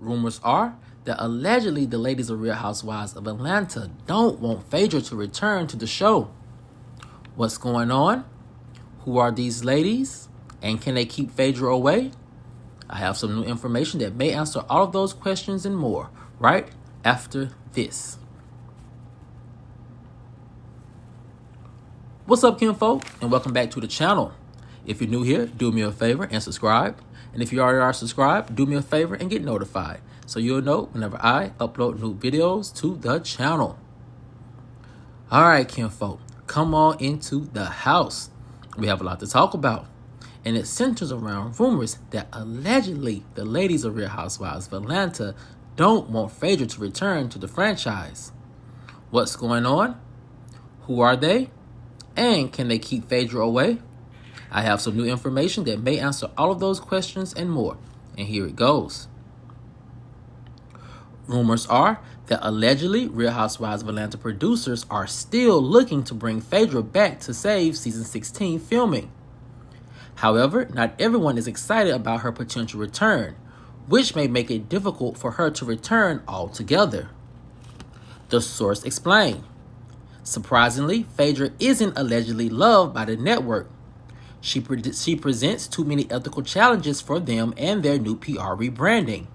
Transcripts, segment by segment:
Rumors are that allegedly the ladies of Real Housewives of Atlanta don't want Phaedra to return to the show. What's going on? Who are these ladies? And can they keep Phaedra away? I have some new information that may answer all of those questions and more right after this. What's up, kinfolk, and welcome back to the channel. If you're new here, do me a favor and subscribe. And if you already are subscribed, do me a favor and get notified so you'll know whenever I upload new videos to the channel. All right, kinfolk, come on into the house. We have a lot to talk about, and it centers around rumors that allegedly the ladies of Real Housewives of Atlanta don't want Phaedra to return to the franchise. What's going on? Who are they? And can they keep Phaedra away? I have some new information that may answer all of those questions and more, and here it goes. Rumors are that allegedly Real Housewives of Atlanta producers are still looking to bring Phaedra back to save season 16 filming. However, not everyone is excited about her potential return, which may make it difficult for her to return altogether. The source explained. Surprisingly, Phaedra isn't allegedly loved by the network. She presents too many ethical challenges for them and their new PR rebranding.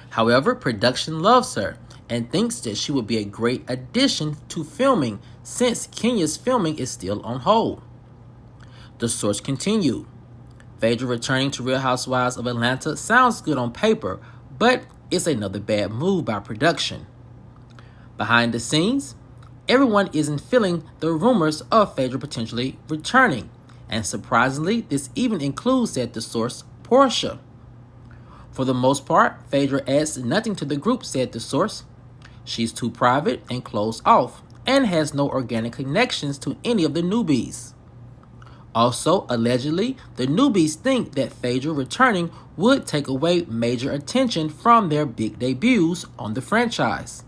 However, production loves her and thinks that she would be a great addition to filming since Kenya's filming is still on hold. The source continued. Phaedra returning to Real Housewives of Atlanta sounds good on paper, but it's another bad move by production. Behind the scenes, everyone isn't feeling the rumors of Phaedra potentially returning. And surprisingly, this even includes, said the source, Porsha. For the most part, Phaedra adds nothing to the group, said the source. She's too private and closed off, and has no organic connections to any of the newbies. Also, allegedly, the newbies think that Phaedra returning would take away major attention from their big debuts on the franchise.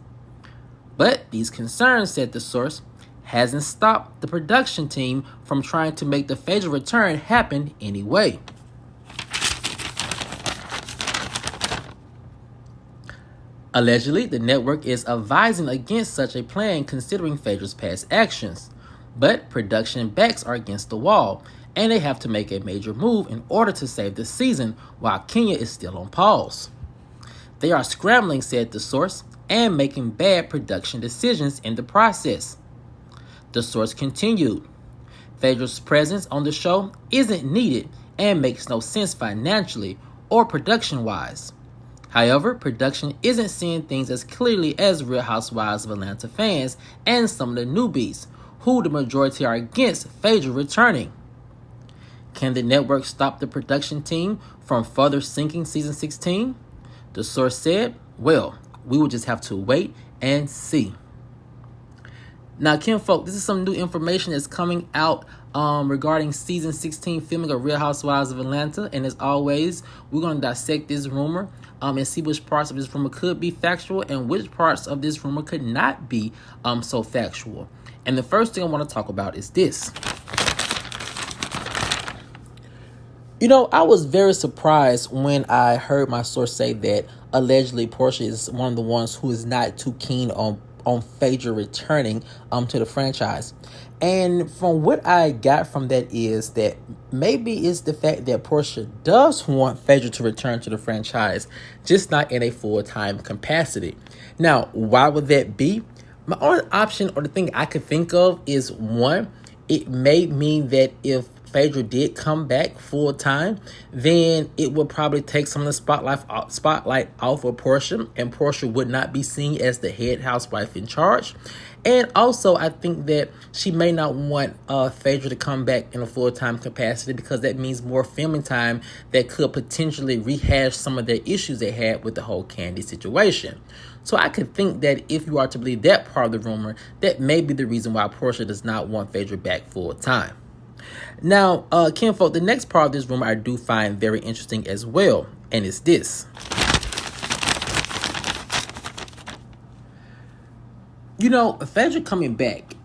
But these concerns, said the source, hasn't stopped the production team from trying to make the Phaedra return happen anyway. Allegedly, the network is advising against such a plan considering Phaedra's past actions, but production backs are against the wall, and they have to make a major move in order to save the season while Kenya is still on pause. They are scrambling, said the source, and making bad production decisions in the process. The source continued. Phaedra's presence on the show isn't needed and makes no sense financially or production-wise. However, production isn't seeing things as clearly as Real Housewives of Atlanta fans and some of the newbies, who the majority are against Phaedra returning. Can the network stop the production team from further sinking season 16? The source said, well, we will just have to wait and see. Now, kinfolk, this is some new information that's coming out regarding season 16 filming of Real Housewives of Atlanta. And as always, we're going to dissect this rumor and see which parts of this rumor could be factual and which parts of this rumor could not be so factual. And the first thing I want to talk about is this. You know, I was very surprised when I heard my source say that allegedly Porsha is one of the ones who is not too keen on Phaedra returning to the franchise. And from what I got from that is that maybe it's the fact that Porsha does want Phaedra to return to the franchise, just not in a full-time capacity. Now, why would that be? My only option or the thing I could think of is, one, it may mean that if Phaedra did come back full time, then it would probably take some of the spotlight off of Porsha, and Porsha would not be seen as the head housewife in charge. And also, I think that she may not want Phaedra to come back in a full-time capacity because that means more filming time that could potentially rehash some of the issues they had with the whole Candy situation. So I could think that if you are to believe that part of the rumor, that may be the reason why Porsha does not want Phaedra back full-time. Now, kinfolk, the next part of this rumor I do find very interesting as well, and it's this. You know, Phaedra coming back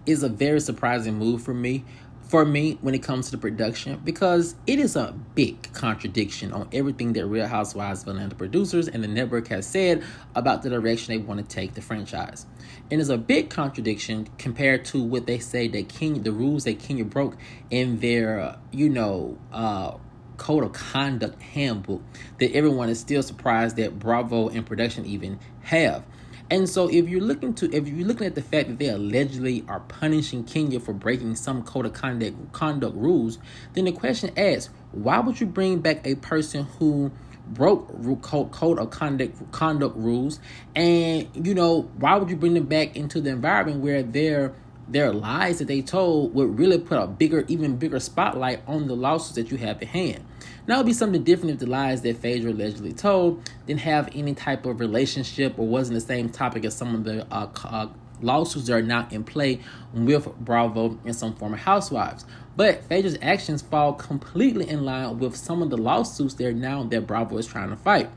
is a very surprising move for me for me when it comes to the production, because it is a big contradiction on everything that Real Housewives of Atlanta producers and the network has said about the direction they want to take the franchise. And it's a big contradiction compared to what they say that the rules that Kenya broke in their, code of conduct handbook that everyone is still surprised that Bravo and production even have. And so if you're looking at the fact that they allegedly are punishing Kenya for breaking some code of conduct rules, then the question asks, why would you bring back a person who broke code of conduct rules? And why would you bring them back into the environment where their lies that they told would really put a even bigger spotlight on the lawsuits that you have at hand? Now, it would be something different if the lies that Phaedra allegedly told didn't have any type of relationship or wasn't the same topic as some of the lawsuits that are now in play with Bravo and some former housewives. But Phaedra's actions fall completely in line with some of the lawsuits that Bravo is trying to fight.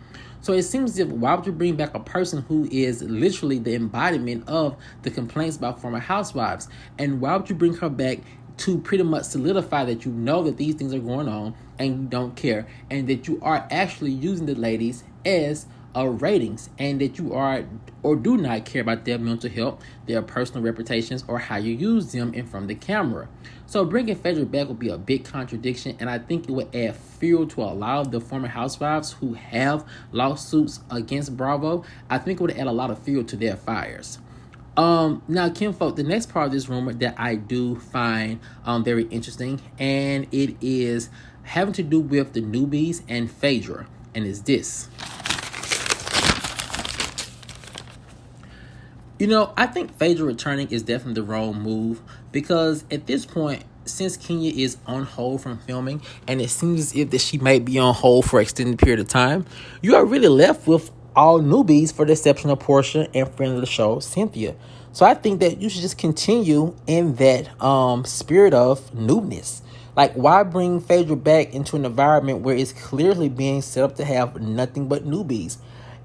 So it seems as if, why would you bring back a person who is literally the embodiment of the complaints about former housewives? And why would you bring her back to pretty much solidify that you know that these things are going on and you don't care, and that you are actually using the ladies as ratings, and that you are or do not care about their mental health, their personal reputations, or how you use them in front of the camera? So bringing Phaedra back would be a big contradiction, and I think it would add fuel to a lot of the former housewives who have lawsuits against Bravo. I think it would add a lot of fuel to their fires. Now, kinfolk, the next part of this rumor that I do find very interesting, and it is having to do with the newbies and Phaedra, and is this. I think Phaedra returning is definitely the wrong move, because at this point, since Kenya is on hold from filming, and it seems as if that she might be on hold for an extended period of time, you are really left with all newbies for the exception of Porsha and friend of the show, Cynthia. So I think that you should just continue in that spirit of newness. Like, why bring Phaedra back into an environment where it's clearly being set up to have nothing but newbies?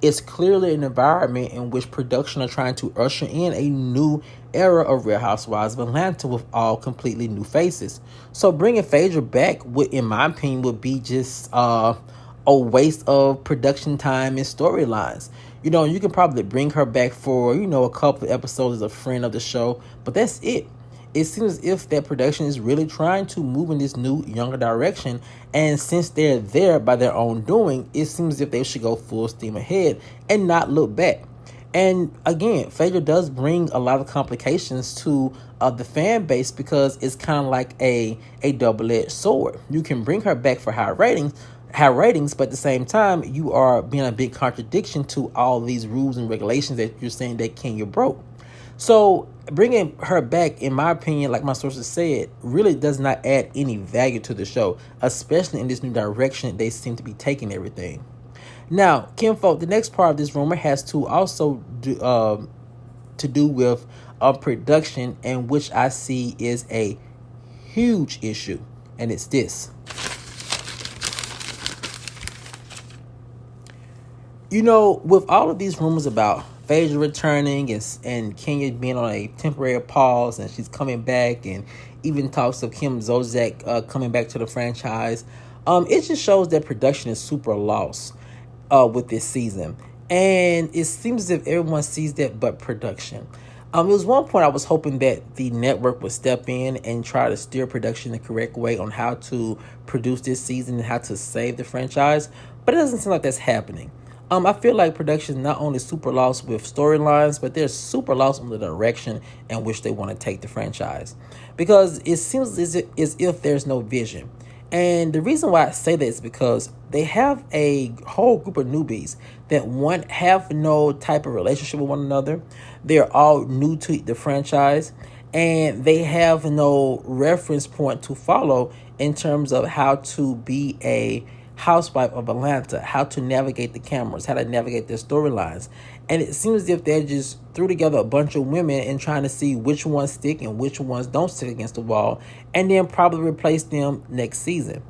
It's clearly an environment in which production are trying to usher in a new era of Real Housewives of Atlanta with all completely new faces. So bringing Phaedra back would, in my opinion, would be just a waste of production time and storylines. You can probably bring her back for, a couple of episodes as a friend of the show, but that's it. It seems as if that production is really trying to move in this new, younger direction. And since they're there by their own doing, it seems as if they should go full steam ahead and not look back. And again, Phaedra does bring a lot of complications to the fan base, because it's kind of like a double-edged sword. You can bring her back for high ratings, but at the same time, you are being a big contradiction to all these rules and regulations that you're saying that Kenya broke. So bringing her back, in my opinion, like my sources said, really does not add any value to the show, especially in this new direction they seem to be taking everything. Now, kinfolk, the next part of this rumor has to also do with production, and which I see is a huge issue, and it's this. With all of these rumors about Phaedra returning and Kenya being on a temporary pause, and she's coming back, and even talks of Kim Zolciak coming back to the franchise, it just shows that production is super lost with this season. And it seems as if everyone sees that but production. There was one point I was hoping that the network would step in and try to steer production the correct way on how to produce this season and how to save the franchise, but it doesn't seem like that's happening. I feel like production is not only super lost with storylines, but they're super lost on the direction in which they want to take the franchise, because it seems as if there's no vision. And the reason why I say that is because they have a whole group of newbies that have no type of relationship with one another. They're all new to the franchise, and they have no reference point to follow in terms of how to be a housewife of Atlanta, how to navigate the cameras, how to navigate their storylines. And it seems as if they just threw together a bunch of women and trying to see which ones stick and which ones don't stick against the wall, and then probably replace them next season.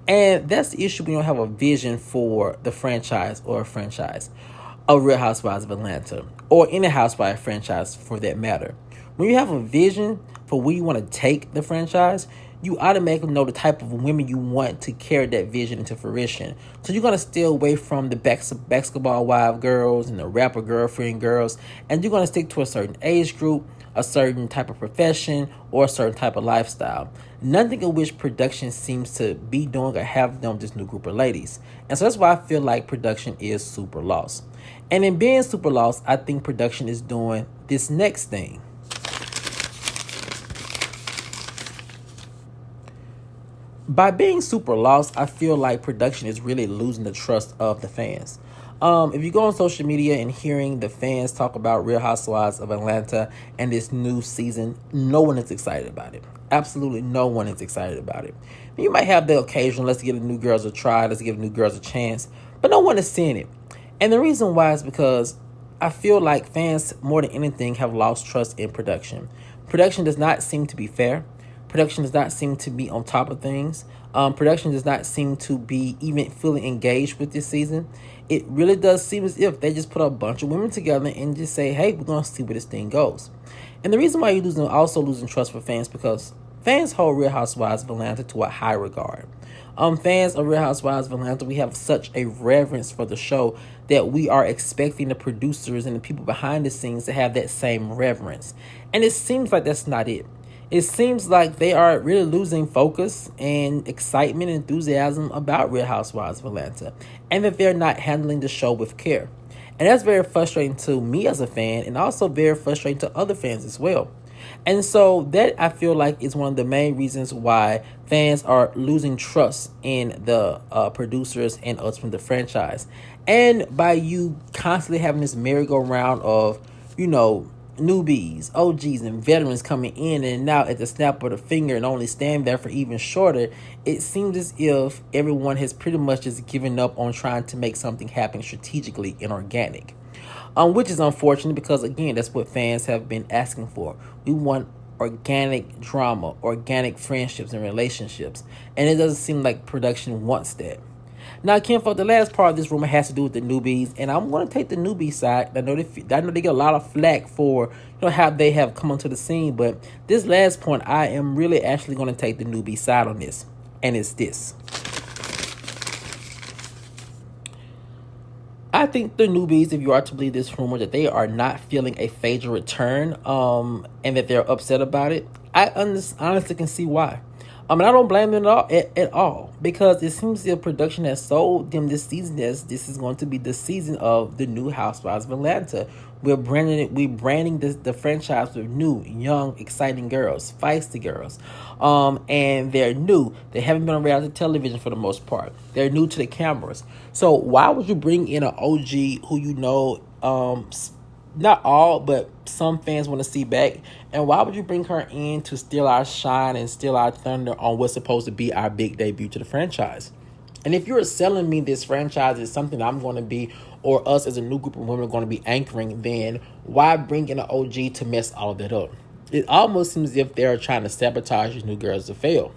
And that's the issue when you don't have a vision for the franchise, or a franchise of Real Housewives of Atlanta, or any housewife franchise for that matter. When you have a vision for where you want to take the franchise, you automatically know the type of women you want to carry that vision into fruition. So you're going to stay away from the basketball wife girls and the rapper girlfriend girls, and you're going to stick to a certain age group, a certain type of profession, or a certain type of lifestyle. Nothing in which production seems to be doing or have done with this new group of ladies. And so that's why I feel like production is super lost. And in being super lost, I think production is doing this next thing. By being super lost, I feel like production is really losing the trust of the fans. If you go on social media and hearing the fans talk about Real Housewives of Atlanta and this new season, no one is excited about it. Absolutely no one is excited about it. You might have the occasion, let's give the new girls a try, let's give the new girls a chance, but no one is seeing it. And the reason why is because I feel like fans, more than anything, have lost trust in production. Production does not seem to be fair. Production does not seem to be on top of things. Production does not seem to be even fully engaged with this season. It really does seem as if they just put a bunch of women together and just say, hey, we're going to see where this thing goes. And the reason why you're also losing trust for fans, because fans hold Real Housewives of Atlanta to a high regard. Fans of Real Housewives of Atlanta, we have such a reverence for the show that we are expecting the producers and the people behind the scenes to have that same reverence. And it seems like that's not it. It seems like they are really losing focus and excitement and enthusiasm about Real Housewives of Atlanta, and that they're not handling the show with care. And that's very frustrating to me as a fan, and also very frustrating to other fans as well. And so that, I feel like, is one of the main reasons why fans are losing trust in the producers and ultimately the franchise. And by you constantly having this merry-go-round of, newbies, OGs, and veterans coming in and out at the snap of the finger and only stand there for even shorter, it seems as if everyone has pretty much just given up on trying to make something happen strategically and organic. Which is unfortunate because, again, that's what fans have been asking for. We want organic drama, organic friendships and relationships, and it doesn't seem like production wants that. Now, Kinfolk, the last part of this rumor has to do with the newbies, and I'm going to take the newbie side. I know they get a lot of flack for how they have come onto the scene, but this last point, I am really actually going to take the newbie side on this, and it's this. I think the newbies, if you are to believe this rumor, that they are not feeling a Phaedra return, and that they're upset about it. I honestly can see why. I don't blame them at all, because it seems the production has sold them this season as this is going to be the season of the new Housewives of Atlanta. We're branding the franchise with new, young, exciting girls, feisty girls, and they're new. They haven't been on reality television for the most part. They're new to the cameras. So why would you bring in an OG who not all, but some fans want to see back? And why would you bring her in to steal our shine and steal our thunder on what's supposed to be our big debut to the franchise? And if you're selling me this franchise is something I'm going to be, or us as a new group of women are going to be anchoring, then why bring in an OG to mess all of that up? It almost seems as if they're trying to sabotage these new girls to fail.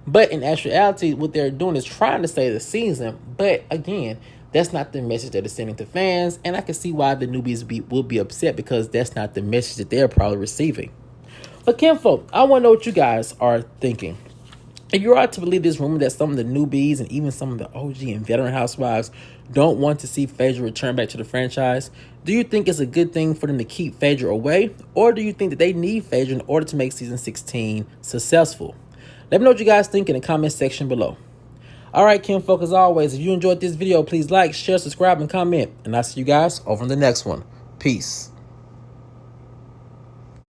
But in actuality, what they're doing is trying to save the season. But again, that's not the message that is sending to fans, and I can see why the newbies will be upset, because that's not the message that they're probably receiving. But Kinfolk, I want to know what you guys are thinking. If you are to believe this rumor that some of the newbies and even some of the OG and veteran housewives don't want to see Phaedra return back to the franchise, do you think it's a good thing for them to keep Phaedra away, or do you think that they need Phaedra in order to make season 16 successful? Let me know what you guys think in the comment section below. All right, Kinfolk, as always, if you enjoyed this video, please like, share, subscribe, and comment. And I'll see you guys over in the next one. Peace.